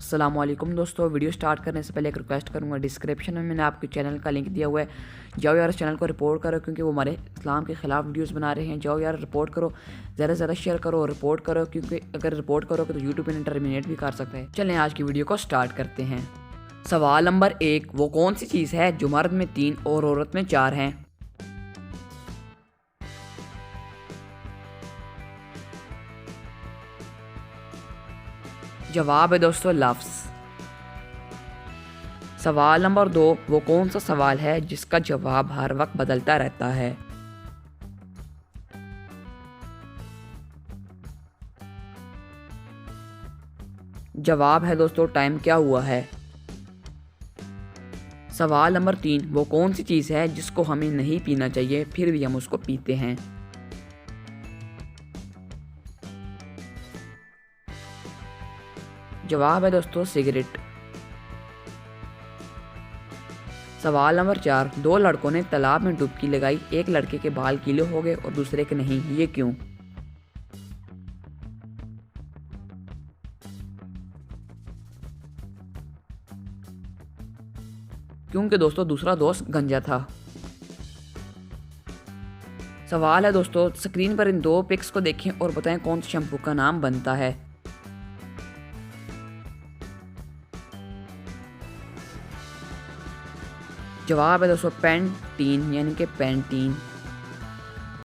अस्सलाम वालेकुम दोस्तों, वीडियो स्टार्ट करने से पहले एक रिक्वेस्ट करूंगा। डिस्क्रिप्शन में मैंने आपके चैनल का लिंक दिया हुआ है। जाओ यार, इस चैनल को रिपोर्ट करो क्योंकि वो हमारे इस्लाम के ख़िलाफ़ वीडियोस बना रहे हैं। जाओ यार, रिपोर्ट करो, ज़्यादा से ज़्यादा शेयर करो और रिपोर्ट करो, क्योंकि अगर रिपोर्ट करोगे तो यूट्यूब इन्हें टर्मिनेट भी कर सकता है। चलें आज की वीडियो को स्टार्ट करते हैं। सवाल नंबर 1, वो कौन सी चीज़ है जो मर्द में 3 और औरत में 4 हैं? जवाब है दोस्तों लफ्ज़। सवाल नंबर 2, वो कौन सा सवाल है जिसका जवाब हर वक्त बदलता रहता है? जवाब है दोस्तों टाइम क्या हुआ है। सवाल नंबर 3, वो कौन सी चीज़ है जिसको हमें नहीं पीना चाहिए फिर भी हम उसको पीते हैं? जवाब है दोस्तों सिगरेट। सवाल नंबर 4, दो लड़कों ने तालाब में डुबकी लगाई, एक लड़के के बाल गीले हो गए और दूसरे के नहीं, ये क्यों? क्योंकि दोस्तों दूसरा दोस्त गंजा था। सवाल है दोस्तों, स्क्रीन पर इन दो पिक्स को देखें और बताएं कौन से शैम्पू का नाम बनता है। जवाब है दोस्तों पेंटीन, यानी कि पेंटीन।